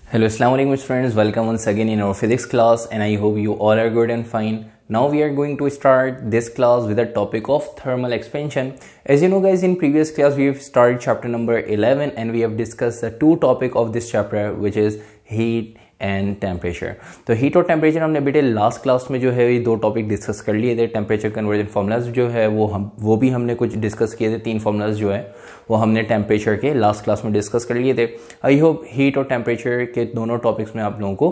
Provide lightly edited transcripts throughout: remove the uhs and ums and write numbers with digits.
Hello, Assalamu alaikum friends. Welcome once again in our physics class, and I hope you all are good and fine. Now we are going to start this class with the topic of thermal expansion. As you know guys, in previous class we have started chapter number 11 and we have discussed the two topic of this chapter, which is heat and temperature. तो heat और temperature हमने बेटे last class में जो है ये दो topic discuss कर लिए थे. टेम्परेचर कन्वर्जन फार्मूलाज जो है वो भी हमने कुछ डिस्कस किए थे. 3 फार्मूलाज जो है वो हमने टेम्परेचर के लास्ट क्लास में डिस्कस कर लिए थे. आई होप हीट और टेम्परेचर के दोनों टॉपिक्स में आप लोगों को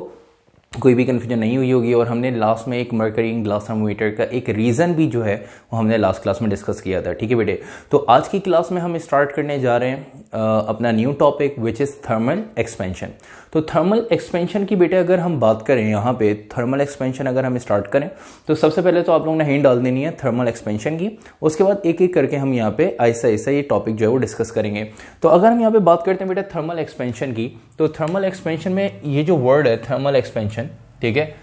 कोई भी कन्फ्यूजन नहीं हुई होगी. और हमने लास्ट में एक मर्करी ग्लास थर्मोमीटर का एक रीज़न भी जो है वो हमने लास्ट क्लास में डिस्कस किया था. ठीक है बेटे, तो आज की क्लास में हम स्टार्ट करने जा रहे हैं अपना new topic which is thermal expansion. तो थर्मल एक्सपेंशन की बेटे अगर हम बात करें यहाँ पे थर्मल एक्सपेंशन अगर हम स्टार्ट करें तो सबसे पहले तो आप लोगों ने हिंट डाल देनी है थर्मल एक्सपेंशन की. उसके बाद एक एक करके हम यहाँ पे ऐसा ऐसा ये टॉपिक जो है वो डिस्कस करेंगे. तो अगर हम यहाँ पे बात करते हैं बेटा थर्मल एक्सपेंशन की, तो थर्मल एक्सपेंशन में ये जो वर्ड है थर्मल एक्सपेंशन, ठीक है,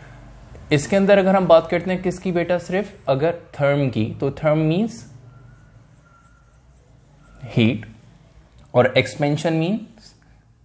इसके अंदर अगर हम बात करते हैं किसकी बेटा, सिर्फ अगर थर्म की, तो थर्म मीन्स हीट और एक्सपेंशन मीन्स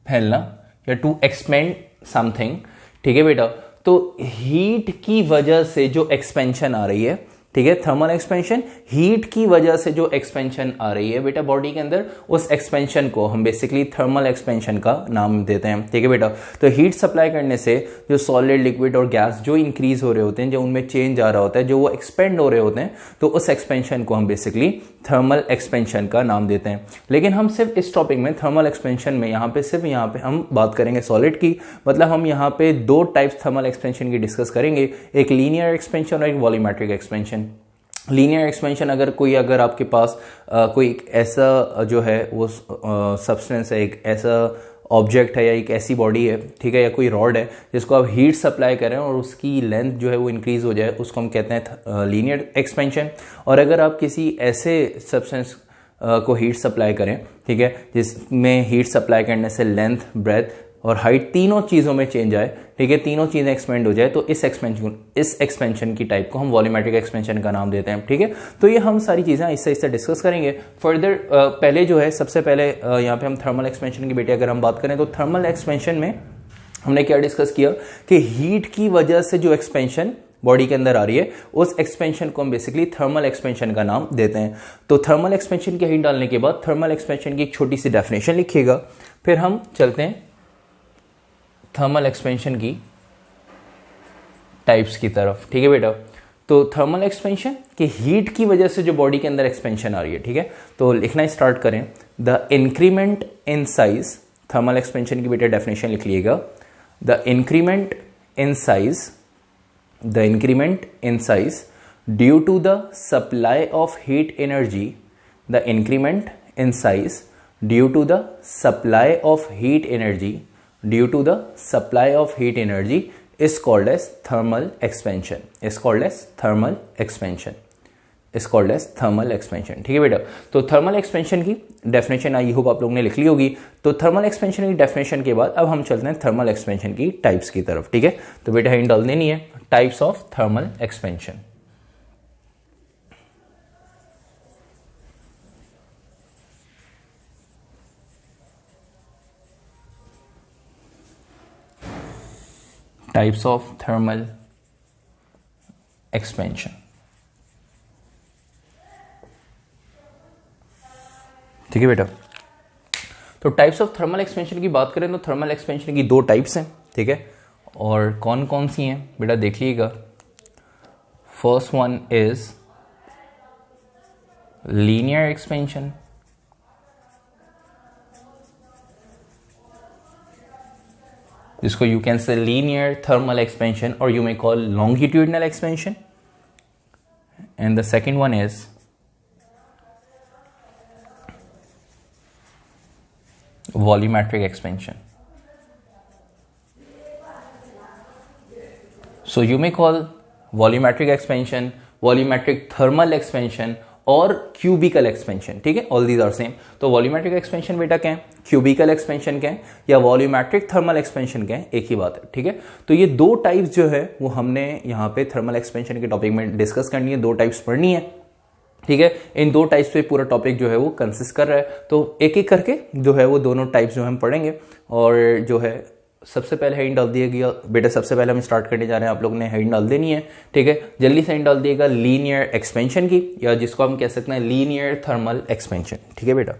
फैलना या टू एक्सपेंड समथिंग. ठीक है बेटा, तो हीट की वजह से जो एक्सपेंशन आ रही है, ठीक है, थर्मल एक्सपेंशन, हीट की वजह से जो एक्सपेंशन आ रही है बेटा बॉडी के अंदर, उस एक्सपेंशन को हम बेसिकली थर्मल एक्सपेंशन का नाम देते हैं. ठीक है बेटा, तो हीट सप्लाई करने से जो सॉलिड, लिक्विड और गैस जो इंक्रीज हो रहे होते हैं, जो उनमें चेंज आ रहा होता है, जो वो एक्सपेंड हो रहे होते हैं, तो उस एक्सपेंशन को हम बेसिकली थर्मल एक्सपेंशन का नाम देते हैं. लेकिन हम सिर्फ इस टॉपिक में थर्मल एक्सपेंशन में यहाँ पे हम बात करेंगे सॉलिड की. मतलब हम यहाँ पे दो टाइप्स थर्मल एक्सपेंशन की डिस्कस करेंगे, एक लीनियर एक्सपेंशन और एक वॉल्यूमेट्रिक एक्सपेंशन. लीनियर एक्सपेंशन अगर आपके पास कोई एक ऐसा जो है वो सब्सटेंस है, एक ऐसा ऑब्जेक्ट है या एक ऐसी बॉडी है, ठीक है, या कोई रॉड है जिसको आप हीट सप्लाई करें और उसकी लेंथ जो है वो इंक्रीज हो जाए, उसको हम कहते हैं लीनियर एक्सपेंशन. और अगर आप किसी ऐसे सब्सटेंस को हीट सप्लाई करें, ठीक है, जिसमें हीट सप्लाई करने से लेंथ, ब्रेथ और हाइट तीनों चीज़ों में चेंज आए, ठीक है, तीनों चीज़ें एक्सपेंड हो जाए, तो इस एक्सपेंशन की टाइप को हम वॉल्यूमेट्रिक एक्सपेंशन का नाम देते हैं. ठीक है, तो ये हम सारी चीज़ें इससे इससे डिस्कस करेंगे फर्दर. पहले जो है सबसे पहले यहाँ पे हम थर्मल एक्सपेंशन की बेटे अगर हम बात करें तो थर्मल एक्सपेंशन में हमने क्या डिस्कस किया कि हीट की वजह से जो एक्सपेंशन बॉडी के अंदर आ रही है, उस एक्सपेंशन को हम बेसिकली थर्मल एक्सपेंशन का नाम देते हैं. तो थर्मल एक्सपेंशन के हिंट डालने के बाद थर्मल एक्सपेंशन की एक छोटी सी डेफिनेशन लिखिएगा, फिर हम चलते हैं थर्मल एक्सपेंशन की टाइप्स की तरफ. ठीक है बेटा, तो थर्मल एक्सपेंशन कि हीट की वजह से जो बॉडी के अंदर एक्सपेंशन आ रही है, ठीक है, तो लिखना स्टार्ट करें. The increment in size, thermal expansion की बेटा डेफिनेशन लिख लीजिएगा. The increment in size due to the supply of heat energy, the increment in size due to the supply of heat energy due to the supply of heat energy is called as thermal expansion. ठीक है बेटा, तो thermal expansion की definition I hope आप लोगों ने लिख ली होगी. तो थर्मल एक्सपेंशन की डेफिनेशन के बाद अब हम चलते हैं थर्मल एक्सपेंशन की टाइप्स की तरफ. ठीक है, तो बेटा हिंट डाल देनी है types of thermal expansion. Types of thermal expansion. ठीक है बेटा, तो टाइप्स ऑफ थर्मल एक्सपेंशन की बात करें तो थर्मल एक्सपेंशन की दो टाइप्स हैं. ठीक है, और कौन कौन सी हैं बेटा देखिएगा. First one is linear expansion, जिसको you can say linear thermal expansion और you may call longitudinal expansion. And the second one is volumetric expansion. So you may call volumetric expansion, volumetric thermal expansion और cubicle expansion. ठीक है, all these are same. तो volumetric expansion बेटा क्या है, cubicle expansion क्या है, या वॉल्यूमेट्रिक थर्मल एक्सपेंशन क्या है, एक ही बात है. ठीक है, तो ये दो टाइप्स जो है वो हमने यहाँ पे थर्मल एक्सपेंशन के टॉपिक में डिस्कस करनी है, दो टाइप्स पढ़नी है. ठीक है, इन दो टाइप्स पे पूरा टॉपिक जो है वो कंसिस्ट कर रहा है. तो एक एक करके जो है वो दोनों टाइप्स जो हम पढ़ेंगे और जो है सबसे पहले हेडिंग डाल दिया गया बेटा, सबसे पहले हम स्टार्ट करने जा रहे हैं, आप लोगों ने हेडिंग डाल देनी है, ठीक है। जल्दी से हेडिंग डाल दिएगा लीनियर एक्सपेंशन की, या जिसको हम कह सकते हैं लीनियर थर्मल एक्सपेंशन, ठीक है बेटा।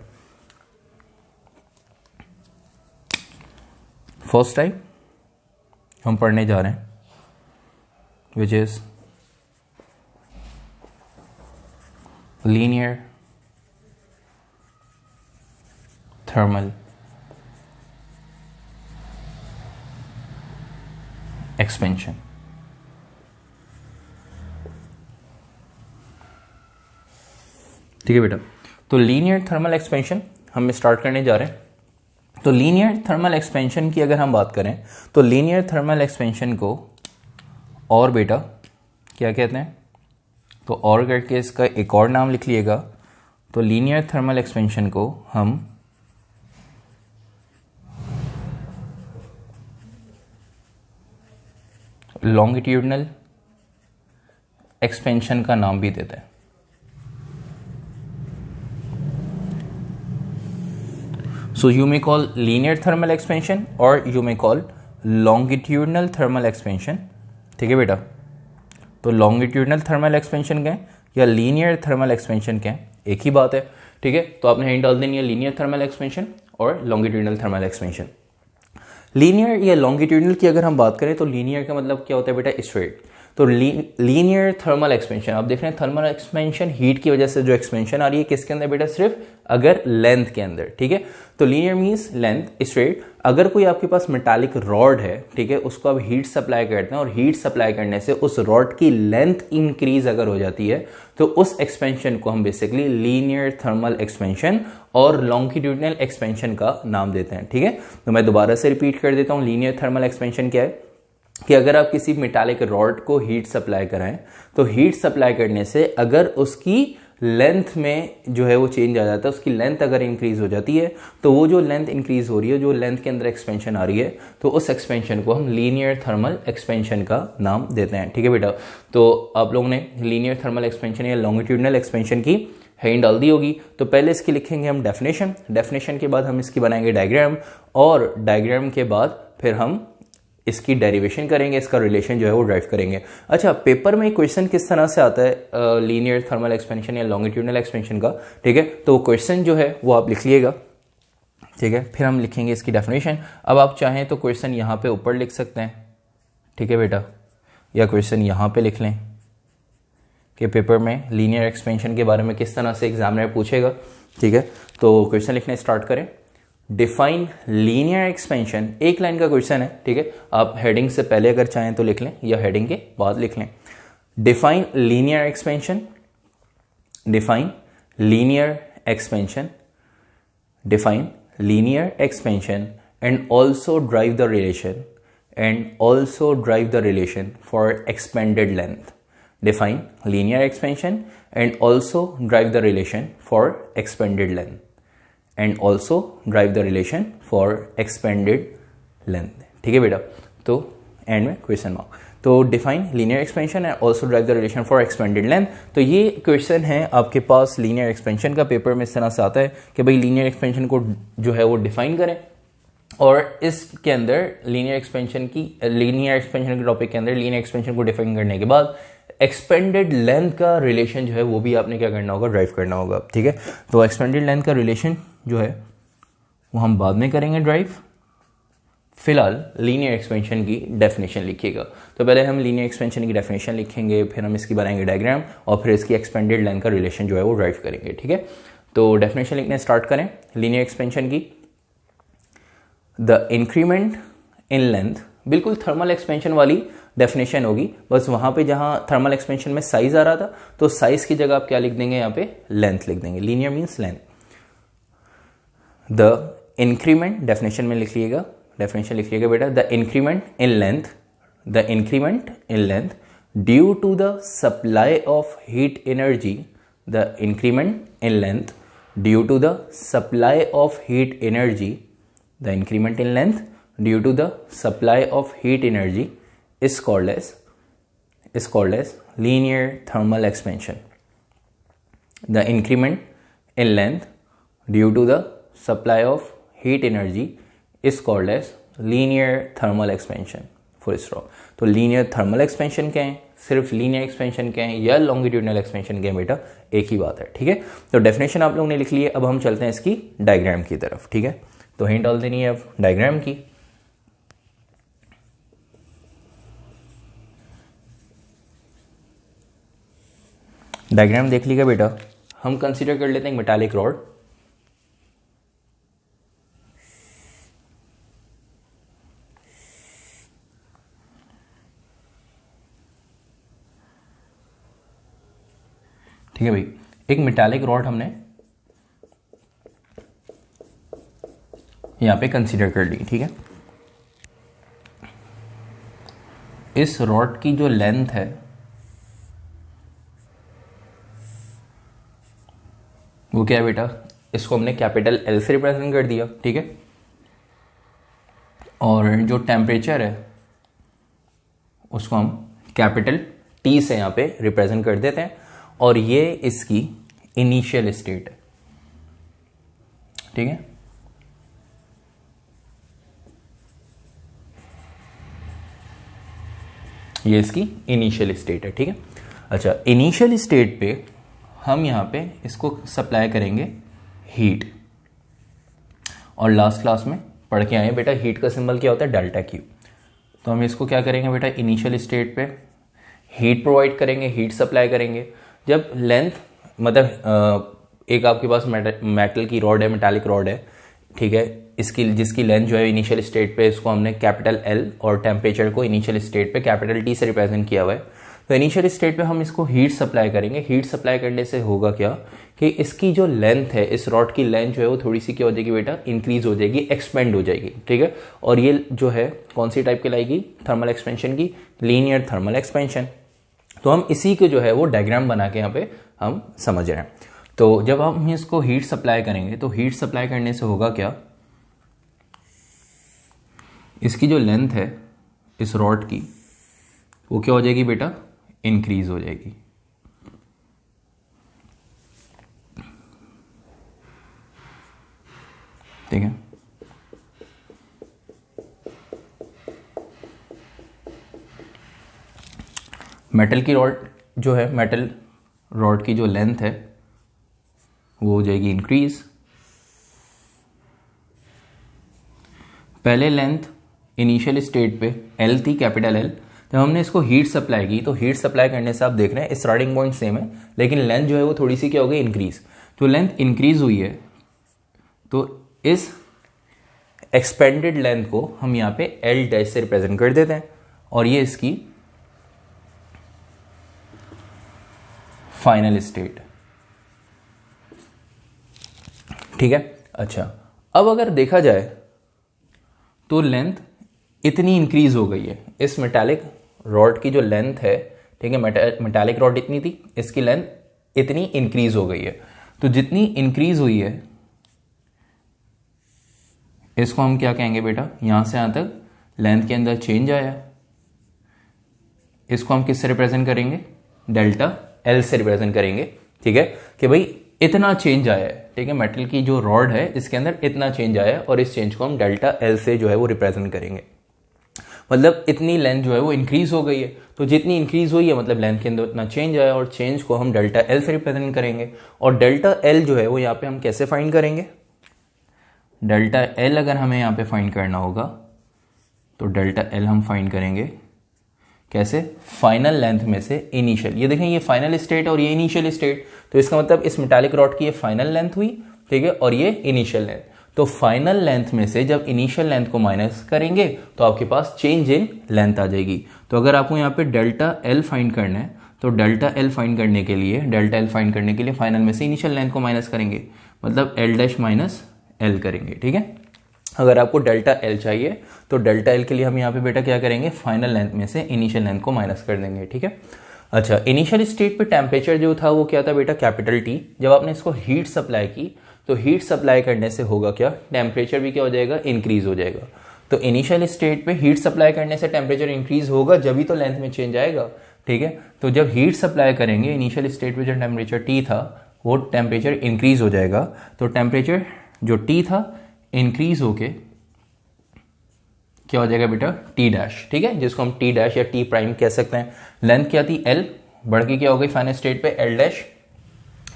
फर्स्ट टाइप हम पढ़ने जा रहे हैं which is linear thermal expansion. ठीक है बेटा, तो लीनियर थर्मल एक्सपेंशन हम स्टार्ट करने जा रहे हैं। तो लीनियर थर्मल एक्सपेंशन की अगर हम बात करें तो लीनियर थर्मल एक्सपेंशन को और बेटा क्या कहते हैं, तो और करके इसका एक और नाम लिख लिएगा। तो लीनियर थर्मल एक्सपेंशन को हम लॉन्गिट्यूडनल एक्सपेंशन का नाम भी देते हैं। So you may call linear thermal expansion और you may call longitudinal thermal expansion, ठीक है बेटा। तो लॉन्गिट्यूडनल थर्मल एक्सपेंशन क्या है या लीनियर थर्मल एक्सपेंशन क्या है, एक ही बात है, ठीक है। तो आपने हिंट डाल देनी है लीनियर थर्मल एक्सपेंशन और लॉन्गिट्यूडनल थर्मल एक्सपेंशन। लीनियर या लॉन्गिट्यूडनल की अगर हम बात करें तो लीनियर का मतलब क्या होता है बेटा, स्ट्रेट। तो लीनियर थर्मल एक्सपेंशन आप देख रहे हैं, थर्मल एक्सपेंशन हीट की वजह से जो एक्सपेंशन आ रही है किसके अंदर बेटा, सिर्फ अगर लेंथ के अंदर, ठीक है। तो लीनियर मींस लेंथ स्ट्रेट। अगर कोई आपके पास मेटालिक रॉड है, ठीक है, उसको आप हीट सप्लाई करते हैं और हीट सप्लाई करने से उस रॉड की लेंथ इंक्रीज अगर हो जाती है तो उस एक्सपेंशन को हम बेसिकली लीनियर थर्मल एक्सपेंशन और लॉन्गिट्यूडनल एक्सपेंशन का नाम देते हैं, ठीक है। तो मैं दोबारा से रिपीट कर देता हूं, लीनियर थर्मल एक्सपेंशन क्या है कि अगर आप किसी मेटालिक रॉड को हीट सप्लाई कराएं तो हीट सप्लाई करने से अगर उसकी लेंथ में जो है वो चेंज आ जाता है, उसकी लेंथ अगर इंक्रीज हो जाती है तो वो जो लेंथ इंक्रीज हो रही है, जो लेंथ के अंदर एक्सपेंशन आ रही है, तो उस एक्सपेंशन को हम लीनियर थर्मल एक्सपेंशन का नाम देते हैं, ठीक है बेटा। तो आप लोगों ने लीनियर थर्मल एक्सपेंशन या लॉन्गिट्यूडनल एक्सपेंशन की हेडिंग डाल दी होगी। तो पहले इसकी लिखेंगे हम डेफिनेशन, डेफिनेशन के बाद हम इसकी बनाएंगे डायग्राम, और डायग्राम के बाद फिर हम इसकी डेरिवेशन करेंगे, इसका रिलेशन जो है वो ड्राइव करेंगे। अच्छा, पेपर में क्वेश्चन किस तरह से आता है लीनियर थर्मल एक्सपेंशन या लॉन्गिट्यूडनल एक्सपेंशन का, ठीक है। तो क्वेश्चन जो है वो आप लिख लीजिएगा, ठीक है, फिर हम लिखेंगे इसकी डेफिनेशन। अब आप चाहें तो क्वेश्चन यहाँ पे ऊपर लिख सकते हैं, ठीक है बेटा, या क्वेश्चन यहाँ पे लिख लें कि पेपर में लीनियर एक्सपेंशन के बारे में किस तरह से एग्जामिनर पूछेगा, ठीक है। तो क्वेश्चन लिखना स्टार्ट करें। डिफाइन लीनियर एक्सपेंशन, एक लाइन का क्वेश्चन है, ठीक है। आप हेडिंग से पहले अगर चाहें तो लिख लें या हेडिंग के बाद लिख लें। Define linear expansion, define linear expansion, define linear expansion and also drive the relation, and also drive the relation for expanded length. Define linear expansion and also drive the relation for expanded length, and also drive the relation for expanded length, ठीक है बेटा। तो and में question mark. तो define linear expansion and also drive the relation for expanded length. तो ये question है आपके पास लीनियर एक्सपेंशन का, पेपर में इस तरह से आता है कि भाई लीनियर एक्सपेंशन को जो है वो डिफाइन करें, और इसके अंदर लीनियर एक्सपेंशन के टॉपिक के अंदर लीनियर एक्सपेंशन को डिफाइन करने के बाद एक्सपेंडेड लेंथ का रिलेशन जो है वो भी आपने क्या करना होगा, ड्राइव करना होगा, ठीक है। तो एक्सपेंडेड लेंथ का रिलेशन जो है वो हम बाद में करेंगे ड्राइव, फिलहाल लीनियर एक्सपेंशन की डेफिनेशन लिखिएगा। तो पहले हम लीनियर एक्सपेंशन की डेफिनेशन लिखेंगे, फिर हम इसकी बनाएंगे डायग्राम, और फिर इसकी एक्सपेंडेड लेंथ का रिलेशन जो है वो ड्राइव करेंगे, ठीक है। तो डेफिनेशन लिखने स्टार्ट करें लीनियर एक्सपेंशन की। द इंक्रीमेंट इन लेंथ, बिल्कुल थर्मल एक्सपेंशन वाली डेफिनेशन होगी, बस वहां पे जहां थर्मल एक्सपेंशन में साइज आ रहा था तो साइज की जगह आप क्या लिख देंगे, यहाँ पे लेंथ लिख देंगे। Linear means length. The increment, definition में लिख लिएगा, डेफिनेशन लिख लिएगा बेटा। The increment in length, the increment in length due to the supply of heat energy, the increment in length due to the supply of heat energy, the increment in length due to the supply of heat energy is called as linear thermal expansion. The increment in length due to the supply of heat energy is called as linear thermal expansion, full stop. तो linear thermal expansion क्या है, सिर्फ linear expansion क्या है, या longitudinal expansion क्या है बेटा, एक ही बात है। ठीक है, तो डेफिनेशन आप लोगों ने लिख ली है। अब हम चलते हैं इसकी डायग्राम की तरफ। ठीक है, तो हिंट डाल देनी है अब डायग्राम की। डायग्राम देख लीजिएगा बेटा, हम कंसीडर कर लेते हैं मेटालिक रॉड। ठीक है भाई, एक मेटालिक रॉड हमने यहां पे कंसीडर कर ली। ठीक है, इस रॉड की जो लेंथ है वो क्या है बेटा, इसको हमने कैपिटल एल से रिप्रेजेंट कर दिया। ठीक है, और जो टेम्परेचर है उसको हम कैपिटल टी से यहां पे रिप्रेजेंट कर देते हैं, और ये इसकी इनिशियल स्टेट है। ठीक है, ये इसकी इनिशियल स्टेट है। ठीक है, अच्छा, इनिशियल स्टेट पे हम यहां पे इसको सप्लाई करेंगे हीट, और लास्ट क्लास में पढ़ के आए बेटा हीट का सिंबल क्या होता है, डेल्टा क्यू। तो हम इसको क्या करेंगे बेटा, इनिशियल स्टेट पे हीट प्रोवाइड करेंगे, हीट सप्लाई करेंगे। जब लेंथ मतलब एक आपके पास मेटल की रॉड है, मेटालिक रॉड है, ठीक है, इसकी जिसकी लेंथ जो है इनिशियल स्टेट पे इसको हमने कैपिटल एल और टेम्परेचर को इनिशियल स्टेट पे कैपिटल टी से रिप्रेजेंट किया हुआ है। तो इनिशियल स्टेट पे हम इसको हीट सप्लाई करेंगे। हीट सप्लाई करने से होगा क्या कि इसकी जो लेंथ है, इस रॉड की लेंथ जो है वो थोड़ी सी क्या हो जाएगी बेटा, इंक्रीज हो जाएगी, एक्सपेंड हो जाएगी। ठीक है, और ये जो है कौन सी टाइप की लाएगी, थर्मल एक्सपेंशन की, लीनियर थर्मल एक्सपेंशन। तो हम इसी को जो है वो डायग्राम बना के यहाँ पे हम समझ रहे हैं। तो जब हम इसको हीट सप्लाई करेंगे तो हीट सप्लाई करने से होगा क्या, इसकी जो लेंथ है इस रॉड की वो क्या हो जाएगी बेटा, इंक्रीज हो जाएगी। ठीक है, मेटल की रॉड जो है, मेटल रॉड की जो लेंथ है वो हो जाएगी इंक्रीज। पहले लेंथ इनिशियल स्टेट पे एल थी, कैपिटल एल। जब हमने इसको हीट सप्लाई की तो हीट सप्लाई करने से आप देख रहे हैं स्टार्टिंग पॉइंट सेम है, लेकिन लेंथ जो है वो थोड़ी सी क्या हो गई, इंक्रीज। तो लेंथ इंक्रीज हुई है, तो इस एक्सपेंडेड लेंथ को हम यहां पे एल डैश से रिप्रेजेंट कर देते हैं, और ये इसकी फाइनल स्टेट। ठीक है, अच्छा, अब अगर देखा जाए तो लेंथ इतनी इंक्रीज हो गई है, इस मेटालिक रॉड की जो लेंथ है, ठीक है, मेटालिक रॉड इतनी थी, इसकी लेंथ इतनी इंक्रीज हो गई है। तो जितनी इंक्रीज हुई है इसको हम क्या कहेंगे बेटा, यहां से यहां तक लेंथ के अंदर चेंज आया, इसको हम किससे रिप्रेजेंट करेंगे, डेल्टा एल से रिप्रेजेंट करेंगे। ठीक है, कि भाई इतना चेंज आया है। ठीक है, मेटल की जो रॉड है इसके अंदर इतना चेंज आया है, और इस चेंज को हम डेल्टा एल से जो है वो रिप्रेजेंट करेंगे। मतलब इतनी लेंथ जो है वो इंक्रीज हो गई है, तो जितनी इंक्रीज हुई है मतलब लेंथ के अंदर इतना चेंज आया, और चेंज को हम डेल्टा एल से रिप्रेजेंट करेंगे। और डेल्टा एल जो है वो यहाँ पे हम कैसे फाइंड करेंगे, डेल्टा एल अगर हमें यहाँ पे फाइंड करना होगा तो डेल्टा एल हम फाइंड करेंगे कैसे, फाइनल लेंथ में से इनिशियल। ये देखें, ये फाइनल स्टेट और ये इनिशियल स्टेट, तो इसका मतलब इस मेटालिक रॉड की ये फाइनल लेंथ हुई, ठीक है, और ये इनिशियल लेंथ। तो फाइनल लेंथ में से जब इनिशियल लेंथ को माइनस करेंगे तो आपके पास चेंज इन लेंथ आ जाएगी। तो अगर आपको यहाँ पे डेल्टा एल फाइंड करना है तो डेल्टा एल फाइंड करने के लिए फाइनल में से इनिशियल लेंथ को माइनस करेंगे, मतलब एल डैश माइनस एल करेंगे। ठीक है, अगर आपको डेल्टा एल चाहिए तो डेल्टा एल के लिए हम यहाँ पे बेटा क्या करेंगे, फाइनल लेंथ में से इनिशियल लेंथ को माइनस कर देंगे। ठीक है, अच्छा, इनिशियल स्टेट पे टेम्परेचर जो था वो क्या था बेटा, कैपिटल टी। जब आपने इसको हीट सप्लाई की तो हीट सप्लाई करने से होगा क्या, टेम्परेचर भी क्या हो जाएगा, इंक्रीज हो जाएगा। तो इनिशियल स्टेट पे हीट सप्लाई करने से टेम्परेचर इंक्रीज होगा, जब भी तो लेंथ में चेंज आएगा। ठीक है, तो जब हीट सप्लाई करेंगे इनिशियल स्टेट पे जो टेम्परेचर टी था वो टेम्परेचर इंक्रीज हो जाएगा। तो टेम्परेचर जो टी था इंक्रीज होके क्या हो जाएगा बेटा, टी डैश, ठीक है, जिसको हम टी डैश या टी प्राइम कह सकते हैं। लेंथ क्या थी एल, बढ़ के क्या हो गई फाइनल स्टेट पे एल डैश।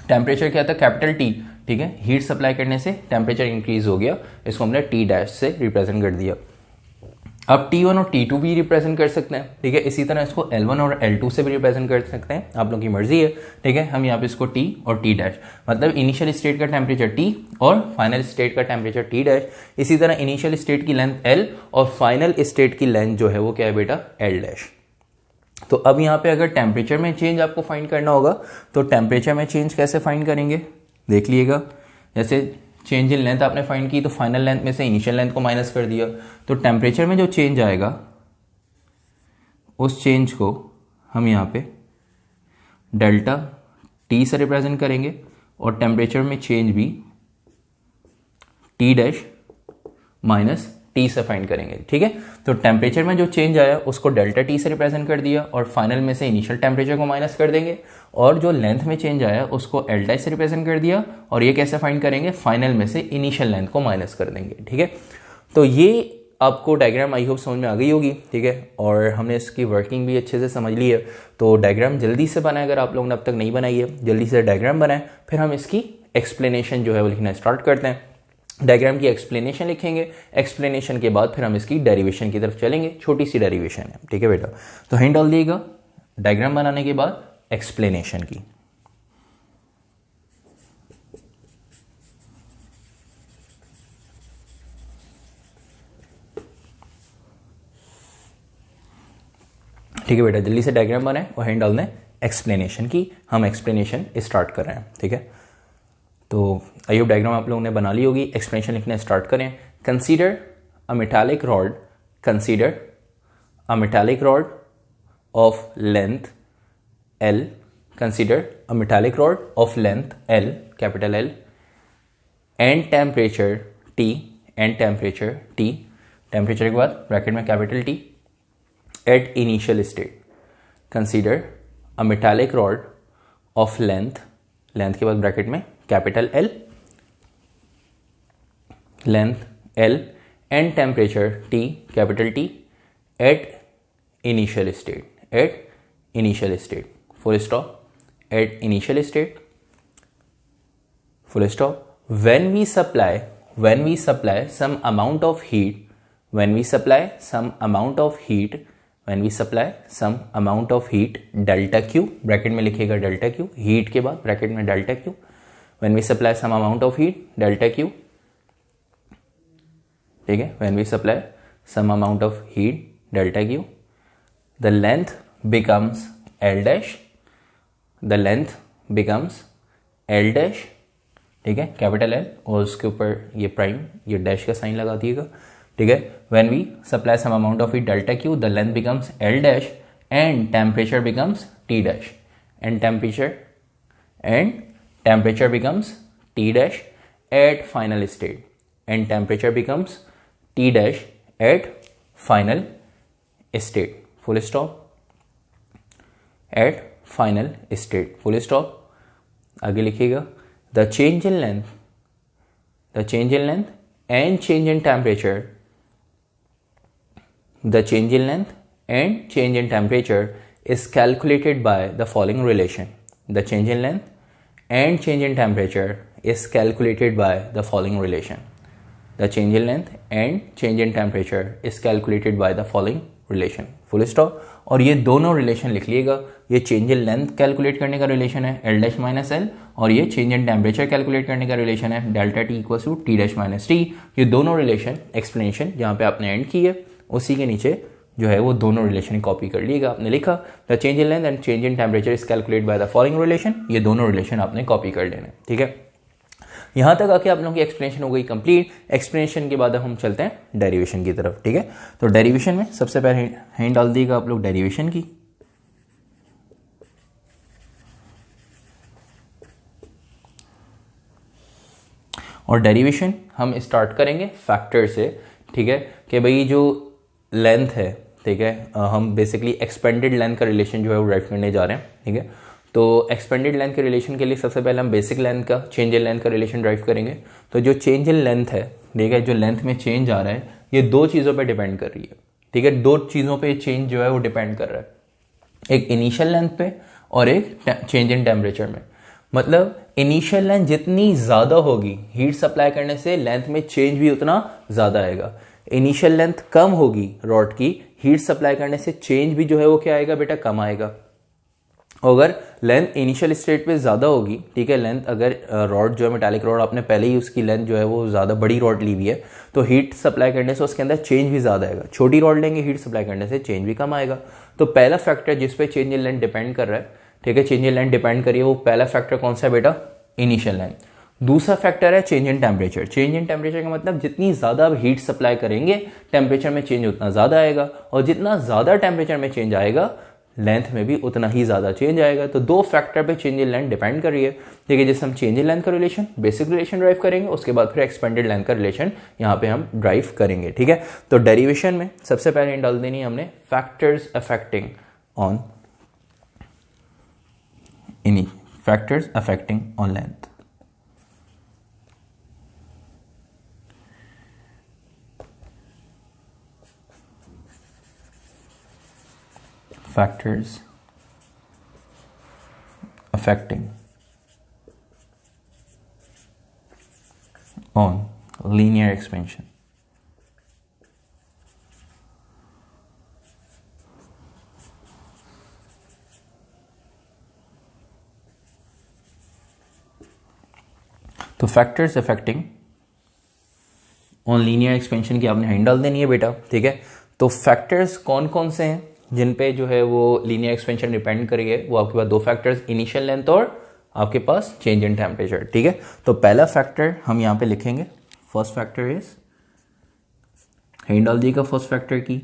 टेम्परेचर क्या था कैपिटल टी, ठीक है, हीट सप्लाई करने से टेम्परेचर इंक्रीज हो गया, इसको हमने टी डैश से रिप्रेजेंट कर दिया। अब T1 और T2 भी रिप्रेजेंट कर सकते हैं, ठीक है, इसी तरह इसको L1 और L2 से भी रिप्रेजेंट कर सकते हैं, आप लोगों की मर्जी है, ठीक है। हम यहाँ पे इसको T और T डैश, मतलब इनिशियल स्टेट का टेम्परेचर T और फाइनल स्टेट का टेम्परेचर T डैश। इसी तरह इनिशियल स्टेट की लेंथ L और फाइनल स्टेट की लेंथ जो है वो क्या है बेटा, L डैश। तो अब यहाँ पे अगर टेम्परेचर में चेंज आपको फाइंड करना होगा तो टेम्परेचर में चेंज कैसे फाइंड करेंगे, देख लीजिएगा। जैसे चेंज इन लेंथ आपने फाइंड की तो फाइनल लेंथ में से इनिशियल लेंथ को माइनस कर दिया, तो टेम्परेचर में जो चेंज आएगा उस चेंज को हम यहाँ पे डेल्टा टी से रिप्रेजेंट करेंगे और टेम्परेचर में चेंज भी टी डैश माइनस टी से फाइंड करेंगे, ठीक है। तो टेम्परेचर में जो चेंज आया उसको डेल्टा टी से रिप्रेजेंट कर दिया और फाइनल में से इनिशियल टेम्परेचर को माइनस कर देंगे, और जो लेंथ में चेंज आया उसको एल डैश से रिप्रेजेंट कर दिया, और ये कैसे फाइंड करेंगे, फाइनल में से इनिशियल लेंथ को माइनस कर देंगे, ठीक है। तो ये आपको डायग्राम आई होप समझ में आ गई होगी, ठीक है, और हमने इसकी वर्किंग भी अच्छे से समझ ली है। तो डायग्राम जल्दी से बनाए, अगर आप लोगों ने अब तक नहीं बनाई है जल्दी से डायग्राम बनाए, फिर हम इसकी एक्सप्लेनेशन जो है वो लिखना स्टार्ट करते हैं। डायग्राम की एक्सप्लेनेशन लिखेंगे, एक्सप्लेनेशन के बाद फिर हम इसकी डेरिवेशन की तरफ चलेंगे, छोटी सी डेरिवेशन है, ठीक है बेटा। तो हिंट डाल दिएगा डायग्राम बनाने के बाद एक्सप्लेनेशन की। ठीक है बेटा, जल्दी से डायग्राम बनाए और हिंट डाल दें एक्सप्लेनेशन की। हम एक्सप्लेनेशन स्टार्ट कर रहे हैं, ठीक है। तो आई होप डायग्राम आप लोगों ने बना ली होगी, एक्सप्लेनेशन लिखना स्टार्ट करें। Consider a metallic rod, consider a metallic rod of length L, consider a metallic rod of length L, capital L, and temperature T, and temperature T, temperature के बाद bracket में capital T, at initial state. Consider a metallic rod of length, length के बाद bracket में capital L, length L and temperature T, capital T, at initial state, at initial state, full stop, at initial state, full stop. when we supply some amount of heat, when we supply some amount of heat, when we supply some amount of heat, delta Q, bracket में लिखिएगा delta Q, heat के बाद bracket में delta Q, when we supply some amount of heat, delta Q, ठीक है, when we supply some amount of heat, delta Q, the length becomes L dash, the length becomes L dash, ठीक है, capital L और उसके ऊपर ये prime, ये dash का साइन लगा दिएगा, ठीक है। When we supply some amount of heat delta Q, the length becomes L dash and temperature becomes T dash, and temperature becomes T dash at final state, and temperature becomes T dash at final state, full stop, at final state, full stop. आगे लिखिएगा the change in length and change in temperature, the change in length and change in temperature is calculated by the following relation. The change in length and change in temperature is calculated by the following relation. The change in length and change in temperature is calculated by the following relation, full stop। और ये दोनों relation लिख लीजिएगा, ये change in length calculate करने का relation है L dash minus L, और ये चेंज इन टेम्परेचर कैलकुलेट करने का रिलेशन है delta T equal to T dash minus T। ये दोनों रिलेशन एक्सप्लेनेशन जहाँ पे आपने एंड की है उसी के नीचे जो है वो दोनों रिलेशन कॉपी कर लीजिएगा। आपने लिखा the change in length and change in temperature is calculate by the following relation, ये दोनों रिलेशन आपने कॉपी कर लेना, ठीक है। यहाँ तक आके आप लोगों की एक्सप्लेनेशन हो गई कंप्लीट। एक्सप्लेनेशन के बाद हम चलते हैं डेरिवेशन की तरफ, ठीक है। तो डेरिवेशन में सबसे पहले हैंड डाल दीजिएगा आप लोग डेरिवेशन की। और डेरिवेशन हम स्टार्ट करेंगे फैक्टर से, ठीक है, कि भाई जो लेंथ है, ठीक है, हम बेसिकली एक्सपेंडेड लेंथ का रिलेशन जो है वो ड्राइव करने जा रहे हैं, ठीक है। तो एक्सपेंडेड लेंथ के रिलेशन के लिए सबसे पहले हम बेसिक लेंथ का चेंज इन लेंथ का रिलेशन ड्राइव करेंगे। तो जो चेंज इन लेंथ है, ठीक है, जो लेंथ में चेंज आ रहा है ये दो चीज़ों पे डिपेंड कर रही है, ठीक है। दो चीज़ों पे चेंज जो है वो डिपेंड कर रहा है, एक इनिशियल लेंथ पे और एक चेंज इन टेम्परेचर में। मतलब इनिशियल लेंथ जितनी ज़्यादा होगी हीट सप्लाई करने से लेंथ में चेंज भी उतना ज़्यादा आएगा। इनिशियल लेंथ कम होगी रॉड की, हीट सप्लाई करने से चेंज भी जो है वो क्या आएगा बेटा, कम आएगा। अगर लेंथ इनिशियल स्टेट पे ज़्यादा होगी, ठीक है, लेंथ अगर रॉड जो है मेटालिक रॉड आपने पहले ही उसकी लेंथ जो है वो ज़्यादा बड़ी रॉड ली हुई है, तो हीट सप्लाई करने से उसके अंदर चेंज भी ज़्यादा आएगा। छोटी रॉड लेंगे, हीट सप्लाई करने से चेंज भी कम आएगा। तो पहला फैक्टर जिस पे चेंज इन लेंथ डिपेंड कर रहा है, ठीक है, चेंज इन लेंथ डिपेंड करिए, वो पहला फैक्टर कौन सा है बेटा, इनिशियल लेंथ। दूसरा फैक्टर है change in temperature. Change in temperature का मतलब जितनी ज़्यादा आप हीट सप्लाई करेंगे टेम्परेचर में चेंज उतना ज़्यादा आएगा, और जितना ज़्यादा टेम्परेचर में चेंज आएगा लेंथ में भी उतना ही ज़्यादा चेंज आएगा। तो दो फैक्टर पे चेंज इन लेंथ डिपेंड कर रही है, ठीक है। जैसे हम चेंज इन लेंथ का रिलेशन, बेसिक रिलेशन ड्राइव करेंगे, उसके बाद फिर एक्सपेंडेड लेंथ का रिलेशन यहाँ पे हम ड्राइव करेंगे, ठीक है। तो डेरिवेशन में सबसे पहले डाल देनी है हमने factors affecting on factors affecting on length. Factors affecting on linear expansion. तो factors affecting on linear expansion की आपने हैंड डाल देनी है बेटा, ठीक है। तो फैक्टर्स कौन कौन से हैं जिन पे जो है वो लीनियर एक्सपेंशन डिपेंड करेगी, वो आपके पास दो फैक्टर्स, इनिशियल लेंथ और आपके पास चेंज इन टेम्परेचर, ठीक है। तो पहला फैक्टर हम यहाँ पे लिखेंगे, फर्स्ट फैक्टर इज, हैंड डाल दिएगा फर्स्ट फैक्टर की,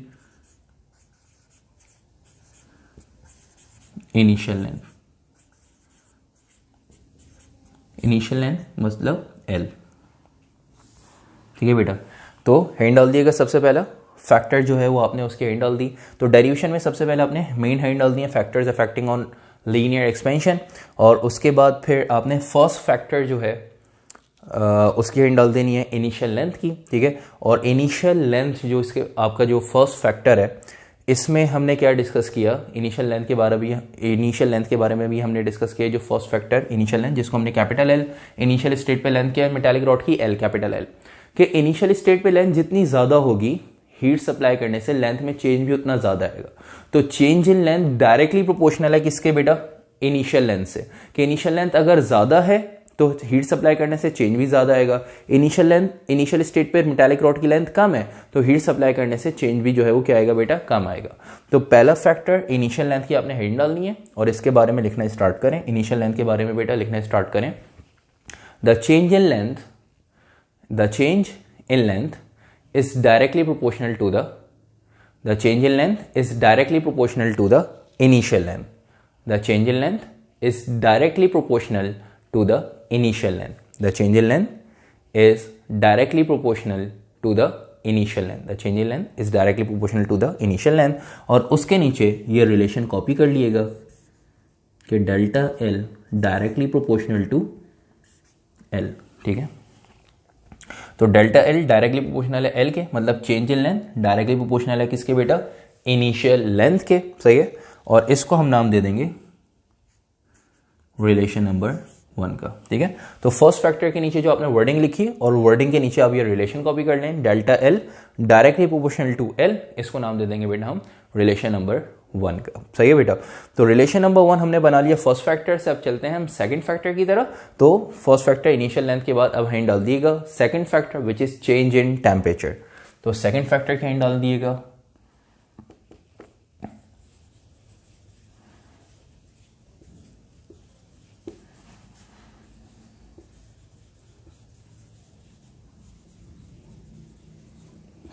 इनिशियल लेंथ। इनिशियल लेंथ मतलब L, ठीक है बेटा। तो हैंड डाल दिएगा सबसे पहला फैक्टर जो है वो आपने उसके हैंड डाल दी। तो डेरिवेशन में सबसे पहले आपने मेन हैंड डाल दिया factors affecting on linear expansion, और उसके बाद फिर आपने फर्स्ट फैक्टर जो है उसकी हैंड डाल देनी है इनिशियल लेंथ की, ठीक है। और इनिशियल लेंथ जो इसके आपका जो फर्स्ट फैक्टर है, इसमें हमने क्या डिस्कस किया, इनिशियल लेंथ के बारे में भी हमने डिस्कस किया। जो फर्स्ट फैक्टर इनिशियल लेंथ, जिसको हमने कैपिटल एल, इनिशियल स्टेट पे लेंथ क्या है मेटालिक रॉड की, एल कैपिटल एल, कि इनिशियल स्टेट पे लेंथ जितनी ज़्यादा होगी हीट सप्लाई करने से लेंथ में चेंज भी उतना ज़्यादा आएगा। तो change in length directly proportional है किसके बेटा, इनिशियल लेंथ से, कि इनिशियल लेंथ अगर ज़्यादा है तो हीट सप्लाई करने से चेंज भी ज़्यादा आएगा। इनिशियल स्टेट पे मेटालिक रॉड की लेंथ कम है तो हीट सप्लाई करने से चेंज भी जो है वो क्या आएगा बेटा, कम आएगा। तो पहला फैक्टर इनिशियल लेंथ की आपने हैंड डालनी है और इसके बारे में लिखना स्टार्ट करें। इनिशियल लेंथ के बारे में बेटा लिखना स्टार्ट करें, the change in length is directly proportional to the change in length is directly proportional to the initial length. The change in length is directly proportional to the initial length. The change in length is directly proportional to the initial length. The change in length is directly proportional to the initial length. और उसके नीचे ये relation copy कर लिएगा कि delta L directly proportional to L, ठीक है। तो डेल्टा एल डायरेक्टली प्रोपोर्शनल है एल के, मतलब change in length directly proportional है किसके बेटा, इनिशियल लेंथ के, सही है। और इसको हम नाम दे देंगे रिलेशन नंबर 1 का, ठीक है। तो फर्स्ट फैक्टर के नीचे जो आपने वर्डिंग लिखी और वर्डिंग के नीचे आप ये रिलेशन कॉपी कर लें, delta L directly proportional to L, इसको नाम दे देंगे बेटा हम रिलेशन नंबर 1 का, सही है बेटा। तो रिलेशन नंबर 1 हमने बना लिया फर्स्ट फैक्टर से। अब चलते हैं हम सेकंड फैक्टर की तरफ। तो फर्स्ट फैक्टर इनिशियल लेंथ के बाद अब हैंड डाल दिएगा second factor which is change in temperature. तो सेकंड फैक्टर के हैंड डाल दिएगा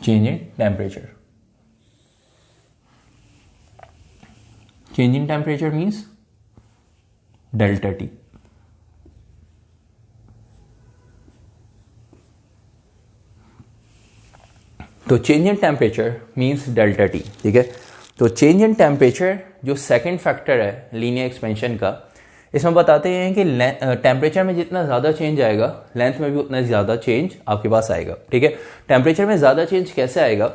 change in temperature. Change in temperature means delta T. तो change in temperature means delta T, ठीक है। तो चेंज इन टेम्परेचर जो सेकंड फैक्टर है लीनियर एक्सपेंशन का, इसमें बताते हैं कि टेम्परेचर में जितना ज़्यादा चेंज आएगा लेंथ में भी उतना ज़्यादा चेंज आपके पास आएगा। ठीक है, टेम्परेचर में ज़्यादा चेंज कैसे आएगा?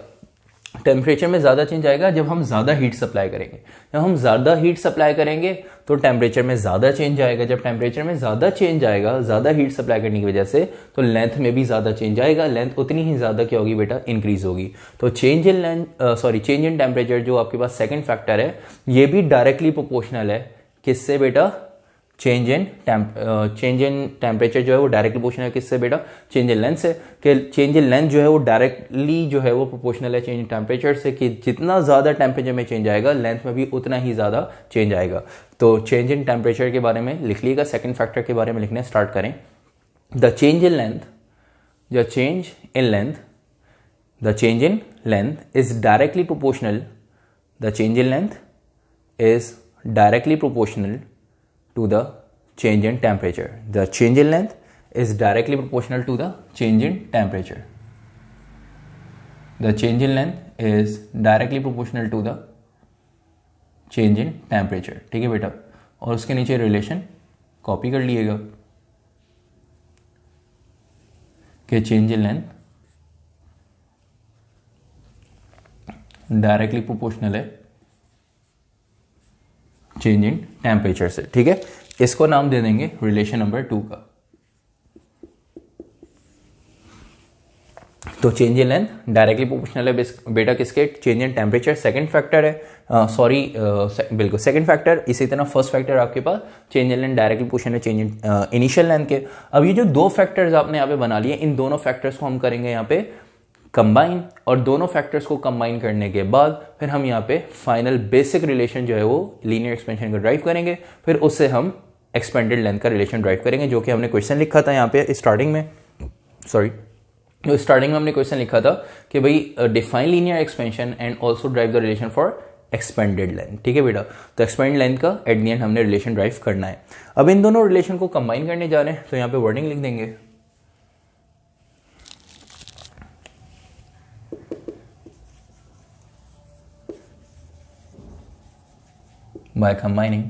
टेम्परेचर में ज़्यादा चेंज आएगा जब हम ज़्यादा हीट सप्लाई करेंगे। जब हम ज़्यादा हीट सप्लाई करेंगे तो टेम्परेचर में ज़्यादा चेंज आएगा। जब टेम्परेचर में ज़्यादा चेंज आएगा ज़्यादा हीट सप्लाई करने की वजह से, तो लेंथ में भी ज़्यादा चेंज आएगा। लेंथ उतनी ही ज़्यादा क्या होगी बेटा? इंक्रीज होगी। तो change in change in temperature जो आपके पास सेकेंड फैक्टर है, ये भी डायरेक्टली प्रोपोर्शनल है किससे बेटा? चेंज इन टेम्परेचर जो है वो डायरेक्टली प्रोपोर्शनल है किससे बेटा? चेंज इन लेंथ से। कि चेंज इन लेंथ जो है वो डायरेक्टली जो है वो प्रोपोर्शनल है चेंज इन टेम्परेचर से, कि जितना ज़्यादा टेम्परेचर में चेंज आएगा लेंथ में भी उतना ही ज़्यादा चेंज आएगा। तो चेंज इन टेम्परेचर के बारे में लिख लीजिएगा। सेकेंड फैक्टर के बारे में लिखने स्टार्ट करें। The change in length the change in length the change in length is directly proportional the change in length is directly proportional to the change in temperature. The change in length is directly proportional to the change in temperature. The change in length is directly proportional to the change in temperature. ठीक है बेटा, और उसके नीचे relation copy कर लिएगा कि change in length directly proportional है चेंज इन टेम्परेचर से। ठीक है, इसको नाम दे देंगे रिलेशन नंबर 2 का। तो change in length directly proportional है बेटा किसके? Change in temperature second factor है। बिल्कुल सेकंड फैक्टर। इसी तरह फर्स्ट फैक्टर आपके पास change in length directly proportional है चेंज इन इनिशियल लेंथ के। अब ये जो दो फैक्टर्स आपने यहाँ पे बना लिए, इन दोनों फैक्टर्स को हम करेंगे यहाँ पे कंबाइन, और दोनों फैक्टर्स को कंबाइन करने के बाद फिर हम यहाँ पे फाइनल बेसिक रिलेशन जो है वो लीनियर एक्सपेंशन का ड्राइव करेंगे। फिर उससे हम एक्सपेंडेड लेंथ का रिलेशन ड्राइव करेंगे, जो कि हमने क्वेश्चन लिखा था यहाँ पे स्टार्टिंग में। जो स्टार्टिंग में हमने क्वेश्चन लिखा था कि भाई define linear expansion and also drive the relation for expanded length. ठीक है बेटा, तो एक्सपेंडेड लेंथ का एट द एंड हमने रिलेशन ड्राइव करना है। अब इन दोनों रिलेशन को कंबाइन करने जा रहे हैं, तो यहाँ पे वर्डिंग लिख देंगे by combining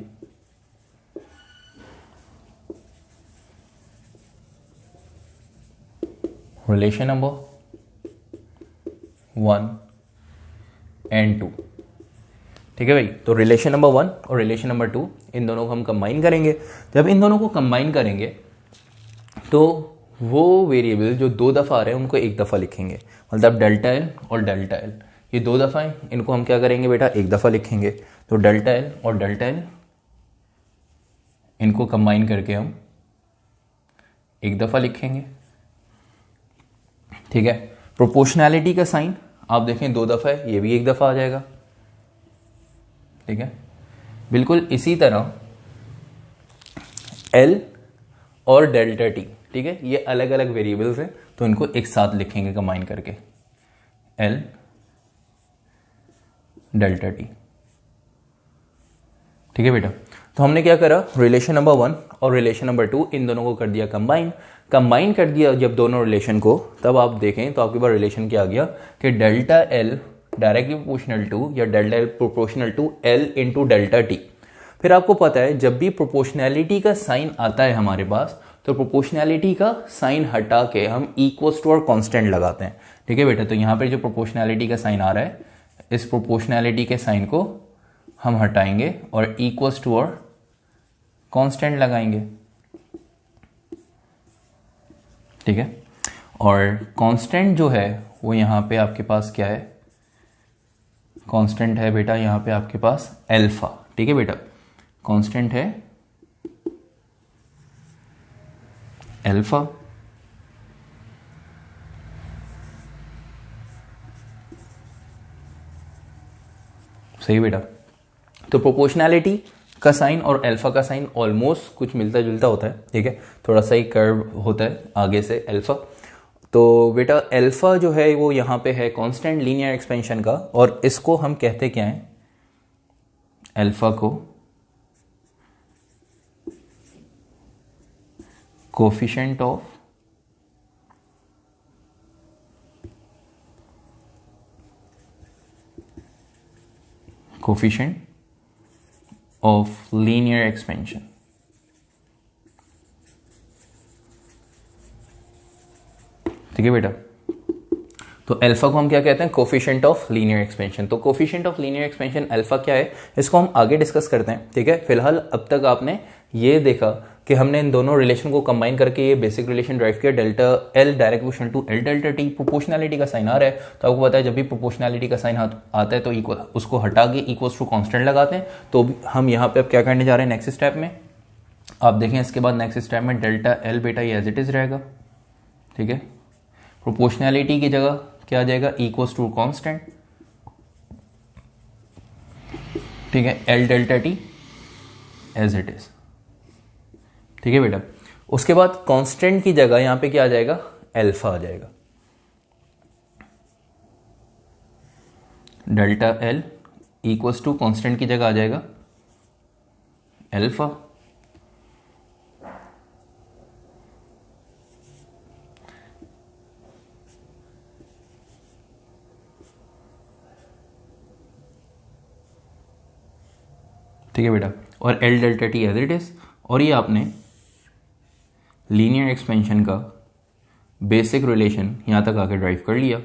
relation number 1 and 2। ठीक है भाई, तो रिलेशन नंबर 1 और रिलेशन नंबर 2 इन दोनों को हम कंबाइन करेंगे। जब इन दोनों को कंबाइन करेंगे तो वो वेरिएबल जो 2 दफ़ा आ रहे हैं उनको एक दफ़ा लिखेंगे, मतलब डेल्टा एल और डेल्टा एल, ये 2 दफ़ा हैं, इनको हम क्या करेंगे बेटा? एक दफ़ा लिखेंगे। तो डेल्टा एल और डेल्टा एल इनको कंबाइन करके हम एक दफ़ा लिखेंगे। ठीक है, प्रोपोर्शनैलिटी का साइन आप देखें 2 दफ़ा है, ये भी एक दफ़ा आ जाएगा। ठीक है, बिल्कुल इसी तरह एल और डेल्टा टी, ठीक है, ये अलग अलग वेरिएबल्स हैं, तो इनको एक साथ लिखेंगे कंबाइन करके, एल डेल्टा टी। ठीक है बेटा, तो हमने क्या करा? रिलेशन नंबर 1 और रिलेशन नंबर 2 इन दोनों को कर दिया कंबाइन कर दिया जब दोनों रिलेशन को, तब आप देखें तो आपके पास रिलेशन क्या आ गया कि delta L directly proportional to या delta L proportional to L into delta T. फिर आपको पता है जब भी प्रोपोर्शनैलिटी का साइन आता है हमारे पास, तो प्रोपोर्शनैलिटी का साइन हटा के हम इक्वल्स टू और कांस्टेंट लगाते हैं। ठीक है बेटा, तो यहाँ पर जो प्रोपोर्शनैलिटी का साइन आ रहा है, इस प्रोपोर्शनैलिटी के साइन को हम हटाएंगे और इक्वल्स टू और कांस्टेंट लगाएंगे। ठीक है, और कांस्टेंट जो है वो यहाँ पे आपके पास क्या है? कांस्टेंट है बेटा यहाँ पे आपके पास अल्फा। ठीक है बेटा, कांस्टेंट है अल्फा। सही बेटा, तो प्रोपोर्शनैलिटी का साइन और अल्फा का साइन ऑलमोस्ट कुछ मिलता जुलता होता है। ठीक है, थोड़ा सा ही कर्व होता है आगे से अल्फा। तो बेटा अल्फा जो है वो यहाँ पे है कांस्टेंट लीनियर एक्सपेंशन का, और इसको हम कहते क्या हैं? अल्फा को कोफिशिएंट ऑफ लीनियर एक्सपेंशन। ठीक है बेटा। तो अल्फा को हम क्या कहते हैं, कोफिशिएंट ऑफ लीनियर एक्सपेंशन। तो coefficient of linear expansion alpha क्या है, इसको हम आगे डिस्कस करते हैं। ठीक है, फिलहाल अब तक आपने ये देखा कि हमने इन दोनों रिलेशन को कंबाइन करके ये बेसिक रिलेशन ड्राइव किया, delta L direct proportional to L delta T. Proportionality का साइन आ रहा है तो आपको पता है जब भी प्रोपोर्शनैलिटी का साइन आता है तो इक्वल, उसको हटा के इक्वल्स टू कांस्टेंट लगाते हैं। तो हम यहाँ पे अब क्या करने जा रहे हैं नेक्स्ट स्टेप में, आप देखें इसके बाद नेक्स्ट स्टेप में डेल्टा एल बेटा ये एज इट इज रहेगा। ठीक है, प्रोपोर्शनैलिटी की जगह क्या आ जाएगा, इक्वल्स टू कांस्टेंट। ठीक है, L delta T as it is. ठीक है बेटा, उसके बाद कांस्टेंट की जगह यहां पे क्या आ जाएगा, अल्फा आ जाएगा। Delta L equals to constant की जगह आ जाएगा अल्फा। ठीक है बेटा, और L delta T as it is. और ये आपने लीनियर एक्सपेंशन का बेसिक रिलेशन यहां तक आके ड्राइव कर लिया।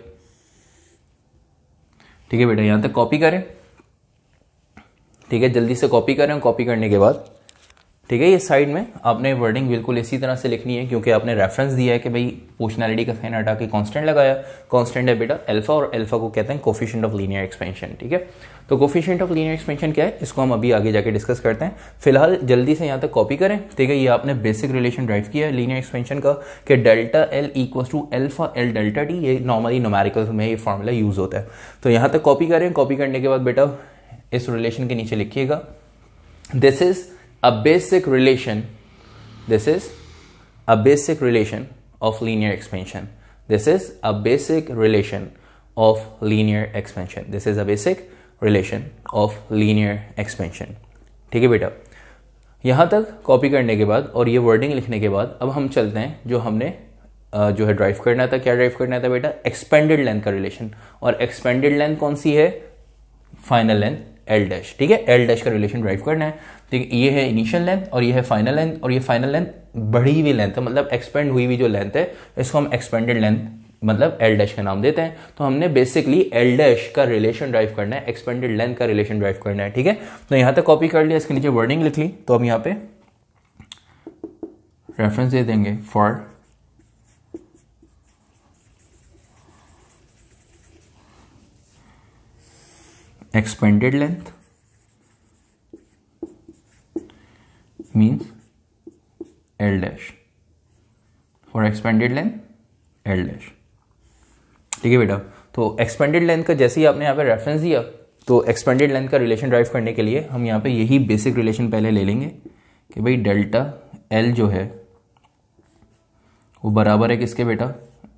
ठीक है बेटा, यहां तक कॉपी करें। ठीक है, जल्दी से कॉपी करें। कॉपी करने के बाद ठीक है, ये साइड में आपने वर्डिंग बिल्कुल इसी तरह से लिखनी है क्योंकि आपने रेफरेंस दिया है कि भाई प्रोपोर्शनैलिटी का साइन हटा के कांस्टेंट लगाया। कांस्टेंट है बेटा अल्फा, और अल्फा को कहते हैं कोफिशिएंट ऑफ लीनियर एक्सपेंशन। ठीक है, तो कोफिशिएंट ऑफ लीनियर एक्सपेंशन क्या है, इसको हम अभी आगे जाके डिस्कस करते हैं। फिलहाल जल्दी से यहाँ तक कॉपी करें। ठीक है, ये आपने बेसिक रिलेशन ड्राइव किया है लीनियर एक्सपेंशन का कि delta L equal to alpha L delta T. ये नॉर्मली न्यूमेरिकल में ये फॉर्मूला यूज होता है। तो यहाँ तक कॉपी करें। कॉपी करने के बाद बेटा इस रिलेशन के नीचे लिखिएगा, this is a basic relation, this is a basic relation of linear expansion, this is a basic relation of linear expansion, this is a basic relation of linear expansion। ठीक है बेटा, यहां तक कॉपी करने के बाद और ये वर्डिंग लिखने के बाद अब हम चलते हैं जो हमने जो है ड्राइव करना था। क्या ड्राइव करना था बेटा, एक्सपेंडेड लेंथ का रिलेशन। और एक्सपेंडेड लेंथ कौन सी है, फाइनल लेंथ एल डैश। ठीक है, एल डैश का रिलेशन ड्राइव करना है। ठीक है, ये है इनिशियल लेंथ और ये है फाइनल लेंथ, और ये फाइनल लेंथ बढ़ी हुई लेंथ है, मतलब एक्सपेंड हुई हुई जो लेंथ है इसको हम एक्सपेंडेड लेंथ मतलब एल डैश का नाम देते हैं। तो हमने बेसिकली एल डैश का रिलेशन ड्राइव करना है, एक्सपेंडेड लेंथ का रिलेशन ड्राइव करना है। ठीक है, तो यहां तक कॉपी कर लिया, इसके नीचे वर्डिंग लिख ली। तो अब यहां पे रेफरेंस दे देंगे for expanded length means L dash, for expanded length L dash। ठीक है बेटा, तो expanded length का जैसे ही आपने यहाँ पे रेफरेंस दिया तो expanded length का रिलेशन ड्राइव करने के लिए हम यहाँ पे यही बेसिक रिलेशन पहले ले लेंगे कि भाई डेल्टा L जो है वो बराबर है किसके बेटा,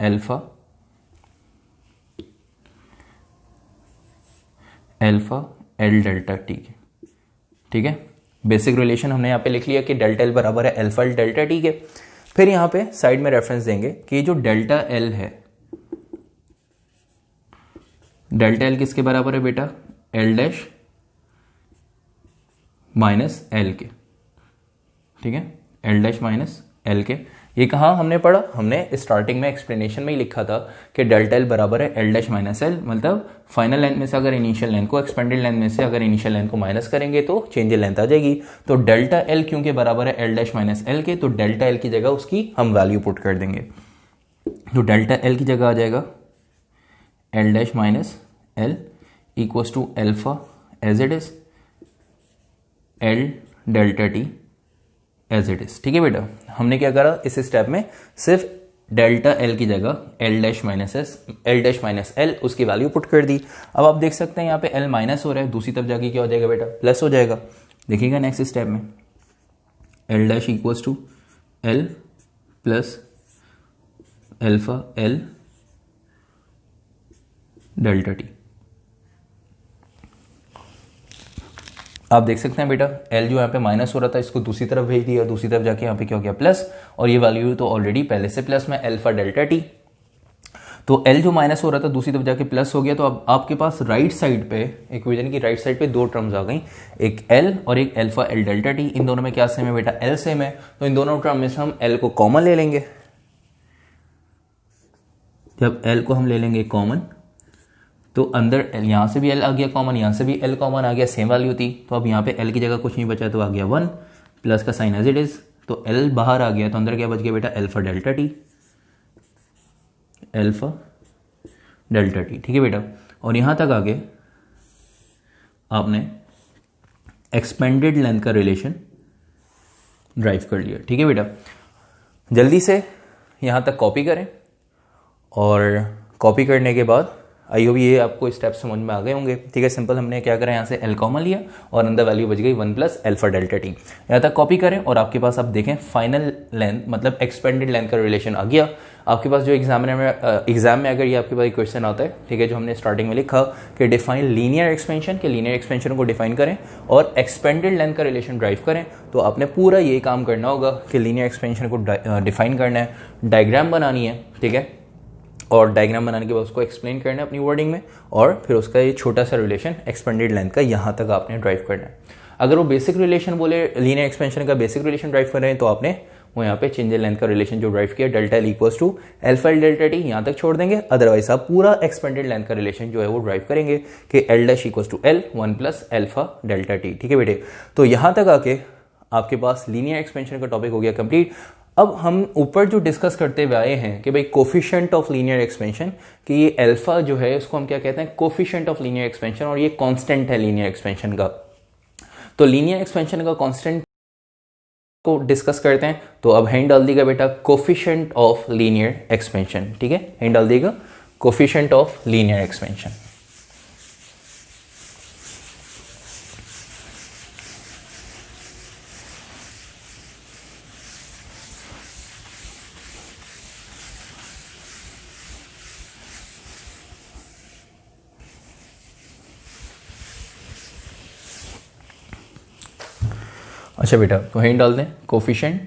alpha alpha L delta T के। ठीक है, बेसिक रिलेशन हमने यहाँ पे लिख लिया कि डेल्टा एल बराबर है अल्फा एल डेल्टा टी के। फिर यहाँ पे साइड में रेफरेंस देंगे कि जो डेल्टा एल है, डेल्टा एल किसके बराबर है बेटा, एल डैश माइनस एल के। ठीक है, एल डैश माइनस एल के। ये कहाँ हमने पढ़ा, हमने स्टार्टिंग में एक्सप्लेनेशन में ही लिखा था कि डेल्टा एल बराबर है एल डैश माइनस एल, मतलब फाइनल लेंथ में से अगर इनिशियल लेंथ को, एक्सपेंडेड लेंथ में से अगर इनिशियल लेंथ को माइनस करेंगे तो चेंज इन लेंथ आ जाएगी। तो डेल्टा एल क्योंकि बराबर है एल डैश माइनस एल के, तो डेल्टा एल की जगह उसकी हम वैल्यू पुट कर देंगे। तो डेल्टा एल की जगह आ जाएगा L dash minus L equals to alpha as it is L delta T as it is. ठीक है बेटा, हमने क्या करा इस स्टेप में, सिर्फ डेल्टा एल की जगह एल डैश माइनस एल उसकी वैल्यू पुट कर दी। अब आप देख सकते हैं यहाँ पे एल माइनस हो रहा है, दूसरी तरफ जाके क्या हो जाएगा बेटा, प्लस हो जाएगा। देखिएगा नेक्स्ट स्टेप में L dash equals to L plus alpha L delta T. आप देख सकते हैं बेटा एल जो यहाँ पे माइनस हो रहा था इसको दूसरी तरफ भेज दिया, दूसरी तरफ जाके यहाँ पे क्या हो गया प्लस, और ये वैल्यू तो ऑलरेडी पहले से प्लस में अल्फा डेल्टा टी। तो एल जो माइनस हो रहा था दूसरी तरफ जाके प्लस हो गया। तो अब आपके पास राइट साइड पे इक्वेशन की राइट साइड पे दो टर्म्स आ गई, एक एल और एक अल्फा एल डेल्टा टी। इन दोनों में क्या सेम है बेटा, एल सेम है। तो इन दोनों टर्म में से हम एल को कॉमन ले लेंगे। जब L को हम ले लेंगे कॉमन, तो अंदर यहाँ से भी L आ गया कॉमन, यहाँ से भी L कॉमन आ गया, सेम वैल्यू थी, तो अब यहाँ पे L की जगह कुछ नहीं बचा तो आ गया 1 प्लस का साइन एज इट इज, तो L बाहर आ गया तो अंदर क्या बच गया बेटा, alpha delta T, alpha delta T. ठीक है बेटा, और यहाँ तक आगे आपने एक्सपेंडेड लेंथ का रिलेशन ड्राइव कर लिया। ठीक है बेटा, जल्दी से यहाँ तक कॉपी करें, और कॉपी करने के बाद आई होप ये आपको स्टेप समझ में आ गए होंगे। ठीक है, सिंपल हमने क्या करा, यहाँ से L कॉमन लिया और अंदर वैल्यू बच गई 1 प्लस अल्फा डेल्टा टी। यहाँ तक कॉपी करें और आपके पास आप देखें फाइनल लेंथ मतलब एक्सपेंडेड लेंथ का रिलेशन आ गया आपके पास। जो एग्जाम में अगर ये आपके पास क्वेश्चन आता है, ठीक है, जो हमने स्टार्टिंग में लिखा कि डिफाइन लीनियर एक्सपेंशन, के लीनियर एक्सपेंशन को डिफाइन करें और एक्सपेंडेड लेंथ का रिलेशन ड्राइव करें, तो आपने पूरा ये काम करना होगा कि लीनियर एक्सपेंशन को डिफाइन करना है, डायग्राम बनानी है। ठीक है, और डायग्राम बनाने के बाद उसको एक्सप्लेन करना है अपनी वर्डिंग में, और फिर उसका ये छोटा सा रिलेशन एक्सपेंडेड लेंथ का यहाँ तक आपने ड्राइव करना है। अगर वो बेसिक रिलेशन बोले लीनियर एक्सपेंशन का बेसिक रिलेशन ड्राइव कर रहे हैं, तो आपने वो यहाँ पे चेंज इन लेंथ का रिलेशन जो ड्राइव किया delta L equals to alpha L delta T यहाँ तक छोड़ देंगे। अदरवाइज आप पूरा एक्सपेंडेड लेंथ का रिलेशन जो है वो ड्राइव करेंगे कि L dash equals to L 1 plus alpha delta T. ठीक है बेटे, तो यहाँ तक आके आपके पास लीनियर एक्सपेंशन का टॉपिक हो गया कंप्लीट। अब हम ऊपर जो डिस्कस करते हुए आए हैं कि भाई कोफिशिएंट ऑफ लीनियर एक्सपेंशन, कि ये अल्फा जो है इसको हम क्या कहते हैं, कोफिशिएंट ऑफ लीनियर एक्सपेंशन, और ये कांस्टेंट है लीनियर एक्सपेंशन का। तो लीनियर एक्सपेंशन का कांस्टेंट को डिस्कस करते हैं, तो अब हैंड डाल देगा बेटा कोफिशिएंट ऑफ लीनियर एक्सपेंशन। ठीक है, हैंड डाल देगा कोफिशिएंट ऑफ लीनियर एक्सपेंशन। अच्छा बेटा, तो हैंड डाल दें coefficient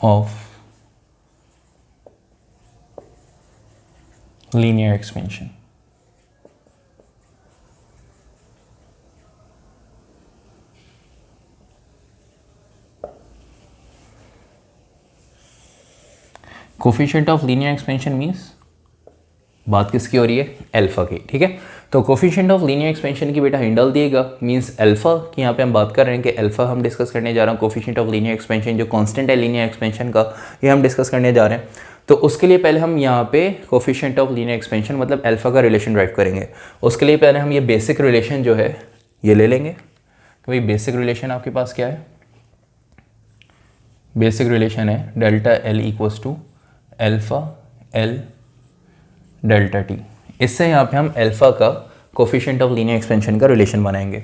of linear expansion. Coefficient of linear expansion means बात किसकी हो रही है, अल्फा की। ठीक है, तो कोफिशिएंट ऑफ लीनियर एक्सपेंशन की बेटा हैंडल दिएगा मींस अल्फा की। यहाँ पे हम बात कर रहे हैं कि अल्फा हम डिस्कस करने जा रहे हैं, कोफिशिएंट ऑफ लीनियर एक्सपेंशन जो कांस्टेंट है लीनियर एक्सपेंशन का, ये हम डिस्कस करने जा रहे हैं। तो उसके लिए पहले हम यहाँ पे कोफिशिएंट ऑफ लीनियर एक्सपेंशन मतलब अल्फा का रिलेशन ड्राइव करेंगे। उसके लिए पहले हम ये बेसिक रिलेशन जो है ये ले लेंगे। तो भाई बेसिक रिलेशन आपके पास क्या है, बेसिक रिलेशन है delta L equals to alpha L delta T. इससे यहाँ पे हम अल्फा का कोफिशिएंट ऑफ लीनियर एक्सपेंशन का रिलेशन बनाएंगे।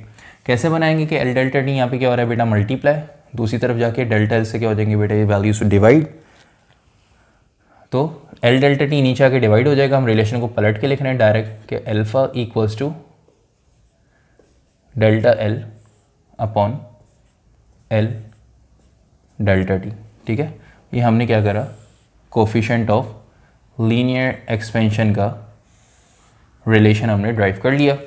कैसे बनाएंगे कि एल डेल्टा टी यहाँ पे क्या हो रहा है बेटा, मल्टीप्लाई, दूसरी तरफ जाके डेल्टा एल से क्या हो जाएंगे बेटा, ये वैल्यूज डिवाइड। तो एल डेल्टा टी नीचे आके डिवाइड हो जाएगा। हम रिलेशन को पलट के लिख रहे हैं डायरेक्ट कि alpha equals to delta L upon L delta T. ठीक है, ये हमने क्या करा, कोफिशिएंट ऑफ लीनियर एक्सपेंशन का रिलेशन हमने ड्राइव कर लिया,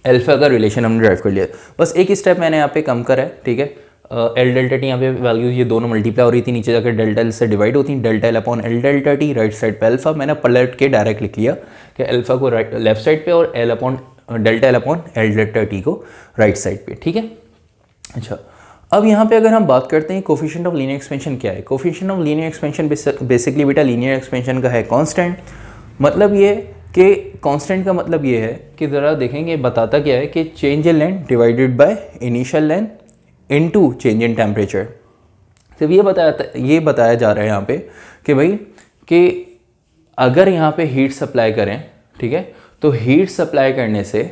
अल्फा का रिलेशन हमने ड्राइव कर लिया। बस एक स्टेप मैंने यहाँ पे कम करा है। ठीक है, एल डेल्टा टी यहाँ पे वैल्यू ये दोनों मल्टीप्लाई हो रही थी, नीचे जाकर डेल्टा एल से डिवाइड होती, delta L upon L delta T, right side पे अल्फा। मैंने पलट के डायरेक्ट लिख लिया कि अल्फा को राइट लेफ्ट साइड पे और L upon delta L upon L delta T को राइट साइड पे। ठीक है, अच्छा अब यहाँ पे अगर हम बात करते हैं कोफिशिएंट ऑफ लीनियर एक्सपेंशन क्या है, coefficient of linear expansion basically बेटा लीनियर एक्सपेंशन का है कांस्टेंट। मतलब ये कि कांस्टेंट का मतलब ये है कि ज़रा देखेंगे बताता क्या है कि change in length divided by initial length into change in temperature. सिर्फ ये बताया जा रहा है यहाँ पे कि भाई कि अगर यहाँ पे हीट सप्लाई करें, ठीक है, तो हीट सप्लाई करने से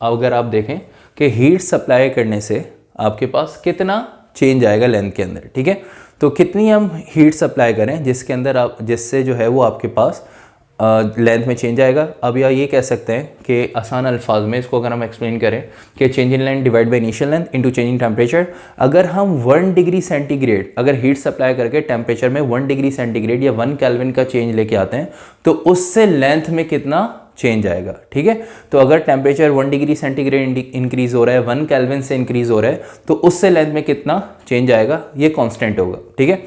अगर आप देखें कि हीट सप्लाई करने से आपके पास कितना चेंज आएगा लेंथ के अंदर। ठीक है, तो कितनी हम हीट सप्लाई करें जिसके अंदर आप जिससे जो है वो आपके पास लेंथ में चेंज आएगा। अब या ये कह सकते हैं कि आसान अल्फाज में इसको अगर हम एक्सप्लेन करें कि change in length divide by initial length into change in temperature. अगर हम 1 डिग्री सेंटीग्रेड अगर हीट सप्लाई करके टेम्परेचर में 1 डिग्री सेंटीग्रेड या 1 केल्विन का चेंज लेके आते हैं, तो उससे लेंथ में कितना चेंज आएगा, ठीक है। तो अगर टेम्परेचर 1 डिग्री सेंटीग्रेड इंक्रीज हो रहा है, 1 केल्विन से इंक्रीज हो रहा है, तो उससे लेंथ में कितना चेंज आएगा, ये कांस्टेंट होगा, ठीक है।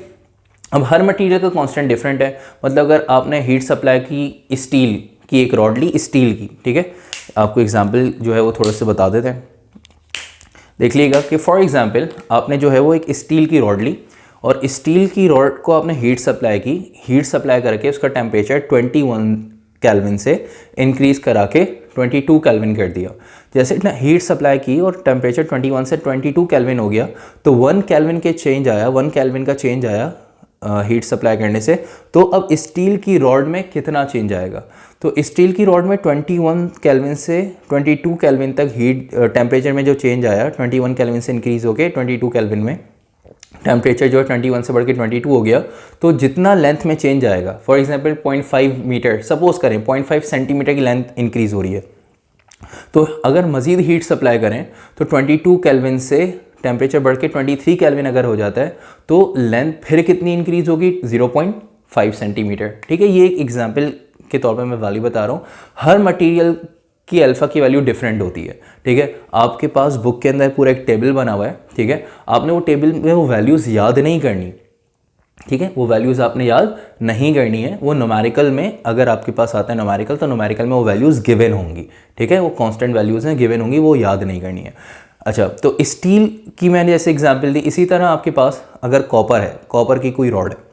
अब हर मटेरियल का कांस्टेंट डिफरेंट है। मतलब अगर आपने हीट सप्लाई की स्टील की एक रॉड ली, स्टील की, ठीक है, आपको एग्जांपल जो है वो थोड़ा सा बता देते हैं। देख लीजिएगा कि फॉर एग्जांपल आपने जो है वो एक स्टील की रॉड ली और स्टील की रॉड को आपने हीट सप्लाई की, हीट सप्लाई करके उसका टेम्परेचर 21 केल्विन से इंक्रीज करा के 22 केल्विन कर दिया। जैसे इतना हीट सप्लाई की और टेम्परेचर 21 से 22 केल्विन हो गया, तो 1 केल्विन के चेंज आया, 1 केल्विन का चेंज आया हीट सप्लाई करने से। तो अब स्टील की रॉड में कितना चेंज आएगा, तो स्टील की रॉड में 21 केल्विन से 22 केल्विन तक हीट टेम्परेचर में जो चेंज आया, 21 केल्विन से इंक्रीज होके 22 केल्विन में टेम्परेचर जो है 21 से बढ़ के 22 हो गया। तो जितना लेंथ में चेंज आएगा, फॉर एग्जांपल 0.5 मीटर सपोज करें, 0.5 सेंटीमीटर की लेंथ इंक्रीज हो रही है, तो अगर मज़ीद हीट सप्लाई करें तो 22 केल्विन से टेम्परेचर बढ़ के 23 केल्विन अगर हो जाता है, तो लेंथ फिर कितनी इंक्रीज होगी, 0.5 सेंटीमीटर, ठीक है। ये एक एग्जाम्पल के तौर पे मैं वैल्यू बता रहा हूँ। हर मटेरियल की अल्फ़ा की वैल्यू डिफरेंट होती है, ठीक है। आपके पास बुक के अंदर पूरा एक टेबल बना हुआ है, ठीक है। आपने वो टेबल में वो वैल्यूज़ याद नहीं करनी, ठीक है, वो वैल्यूज़ आपने याद नहीं करनी है। वो न्यूमेरिकल में अगर आपके पास आता है न्यूमेरिकल, तो न्यूमेरिकल में वो वैल्यूज़ गिवन होंगी, ठीक है, वो कांस्टेंट वैल्यूज़ हैं, गिवन होंगी, वो याद नहीं करनी है। अच्छा, तो स्टील की मैंने जैसे एग्जांपल दी, इसी तरह आपके पास अगर कॉपर है, कॉपर की कोई रॉड है,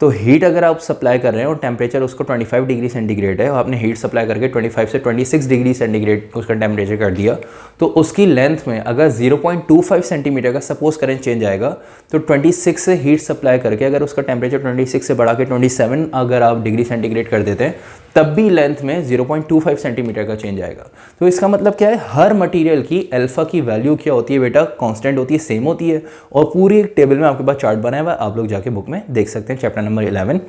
तो हीट अगर आप सप्लाई कर रहे हैं और टेम्परेचर उसको 25 डिग्री सेंटीग्रेड है और आपने हीट सप्लाई करके 25 से 26 डिग्री सेंटीग्रेड उसका टेम्परेचर कर दिया, तो उसकी लेंथ में अगर 0.25 सेंटीमीटर का सपोज करें चेंज आएगा, तो 26 से हीट सप्लाई करके अगर उसका टेम्परेचर 26 से बढ़ा के 27 अगर आप डिग्री सेंटीग्रेड कर देते हैं, तब भी लेंथ में 0.25 सेंटीमीटर का चेंज आएगा। तो इसका मतलब क्या है, हर मटेरियल की अल्फा की वैल्यू क्या होती है बेटा, कांस्टेंट होती है, सेम होती है। और पूरी एक टेबल में आपके पास चार्ट बनाया हुआ है, आप लोग जाके बुक में देख सकते हैं, चैप्टर नंबर 11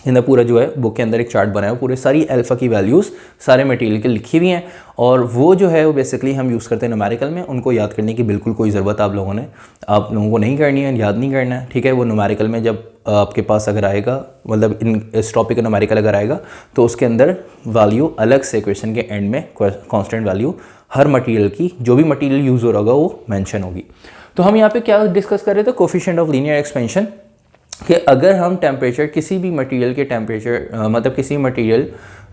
अंदर पूरा जो है बुक के अंदर एक चार्ट बनाया हुआ, पूरे सारी अल्फा की वैल्यूज़ सारे मटेरियल की लिखी हुई हैं। और वो जो है वो बेसिकली हम यूज़ करते हैं न्यूमेरिकल में, उनको याद करने की बिल्कुल कोई ज़रूरत आप लोगों को नहीं करनी है, याद नहीं करना है, ठीक है। वो न्यूमेरिकल में जब आपके पास अगर आएगा, मतलब इस टॉपिक का न्यूमेरिकल अगर आएगा, तो उसके अंदर वैल्यू अलग से क्वेश्चन के एंड में कांस्टेंट वैल्यू हर मटेरियल की, जो भी मटेरियल यूज़ हो रहा होगा वो मेंशन होगी। तो हम यहाँ पे क्या डिस्कस कर रहे थे, कोफिशिएंट ऑफ लीनियर एक्सपेंशन, कि अगर हम टेम्परेचर किसी भी मटेरियल के टेम्परेचर मतलब किसी मटेरियल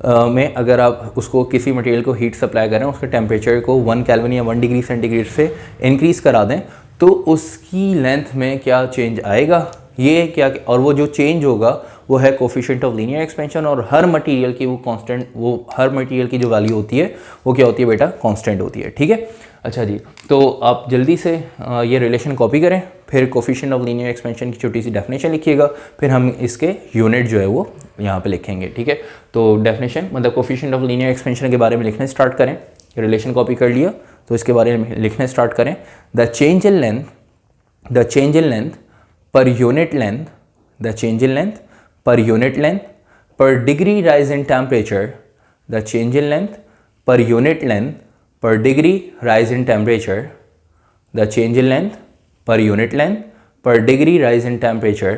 में अगर आप उसको किसी मटेरियल को हीट सप्लाई करें, उसके टेम्परेचर को 1 केल्विन या 1 डिग्री सेंटीग्रेड से इंक्रीज़ करा दें, तो उसकी लेंथ में क्या चेंज आएगा, ये क्या, और वो जो चेंज होगा वो है कोफिशिएंट ऑफ लीनियर एक्सपेंशन। और हर मटेरियल की वो कांस्टेंट, वो हर मटेरियल की जो वैल्यू होती है वो क्या होती है बेटा, कांस्टेंट होती है, ठीक है। अच्छा जी, तो आप जल्दी से ये रिलेशन कॉपी करें, फिर कोफिशिएंट ऑफ लीनियर एक्सपेंशन की छोटी सी डेफिनेशन लिखिएगा, फिर हम इसके यूनिट जो है वो यहाँ पे लिखेंगे, ठीक है। तो डेफिनेशन मतलब कोफिशिएंट ऑफ लीनियर एक्सपेंशन के बारे में लिखना स्टार्ट करें, रिलेशन कॉपी कर लिया तो इसके बारे में लिखना स्टार्ट करें। The change in length per unit length, the change in length per unit length per degree rise in temperature, the change in length per unit length per degree rise in temperature, the change in length per unit length per degree rise in temperature,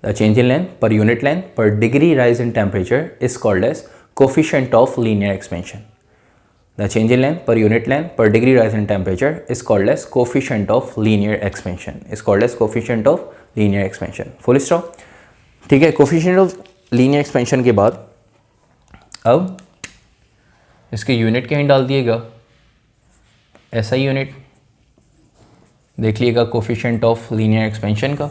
the change in length per unit length per degree rise in temperature is called as coefficient of linear expansion. The change in length per unit length per degree rise in temperature is called as coefficient of linear expansion, is called as coefficient of linear expansion. Full stop, ठीक है। coefficient of linear expansion के बाद अब इसके unit कहीं डाल दिएगा, ऐसा unit देख लिएगा कोफिशिएंट ऑफ लीनियर एक्सपेंशन का।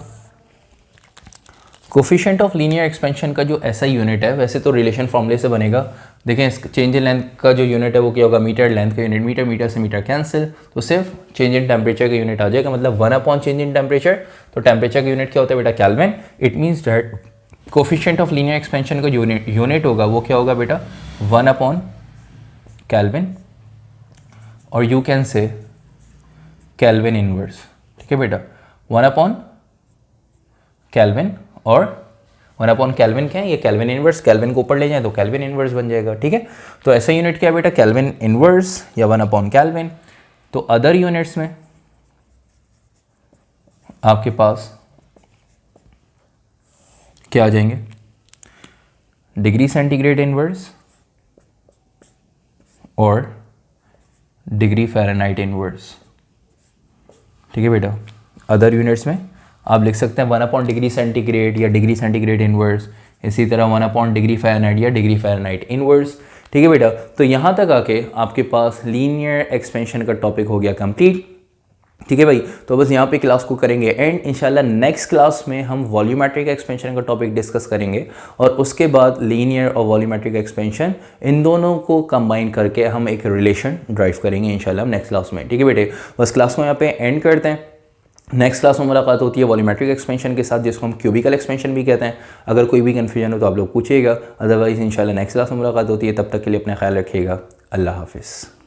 कोफिशिएंट ऑफ लीनियर एक्सपेंशन का जो ऐसा यूनिट है, वैसे तो रिलेशन फॉर्मूले से बनेगा। देखें, इस चेंज इन लेंथ का जो यूनिट है वो क्या होगा, मीटर, लेंथ का यूनिट मीटर, मीटर से मीटर कैंसिल, तो सिर्फ चेंज इन टेम्परेचर का यूनिट आ जाएगा, मतलब 1 अपॉन चेंज इन टेम्परेचर। तो टेम्परेचर का यूनिट क्या होता है बेटा, kelvin. It means that coefficient of linear expansion का जो यूनिट होगा वो क्या होगा बेटा, 1 अपॉन केल्विन, और यू कैन से केल्विन इनवर्स, ठीक है बेटा। 1 अपॉन केल्विन, और 1 अपॉन केल्विन क्या है, ये केल्विन इनवर्स, केल्विन को ऊपर ले जाए तो केल्विन इनवर्स बन जाएगा, ठीक है। तो ऐसा यूनिट क्या है बेटा, केल्विन इनवर्स या 1 अपॉन केल्विन। तो अदर यूनिट्स में आपके पास क्या आ जाएंगे, डिग्री सेंटीग्रेड इनवर्स और डिग्री फ़ारेनहाइट इनवर्स। ठीक है बेटा, अदर यूनिट्स में आप लिख सकते हैं 1 डिग्री सेंटीग्रेड या डिग्री सेंटीग्रेड इनवर्स, इसी तरह 1 डिग्री फ़ारेनहाइट या डिग्री फ़ारेनहाइट इनवर्स। ठीक है बेटा, तो यहाँ तक आके आपके पास लीनियर एक्सपेंशन का टॉपिक हो गया कंप्लीट। ठीक है भाई, तो बस यहाँ पे क्लास को करेंगे एंड इंशाल्लाह नेक्स्ट क्लास में हम वॉल्यूमेट्रिक एक्सपेंशन का टॉपिक डिस्कस करेंगे और उसके बाद लीनियर और वॉल्यूमेट्रिक एक्सपेंशन इन दोनों को कंबाइन करके हम एक रिलेशन ड्राइव करेंगे इंशाल्लाह नेक्स्ट क्लास में। ठीक है बेटे, बस क्लास को यहाँ पे एंड करते हैं। नेक्स्ट क्लास में मुलाकात होती है वॉल्यूमेट्रिक एक्सपेंशन के साथ, जिसको हम क्यूबिकल एक्सपेंशन भी कहते हैं। अगर कोई भी कन्फ्यूजन हो तो आप लोग पूछिएगा, अदरवाइज इंशाल्लाह नेक्स्ट क्लास में मुलाकात होती है। तब तक के लिए अपना ख्याल रखिएगा। अल्लाह हाफिज़।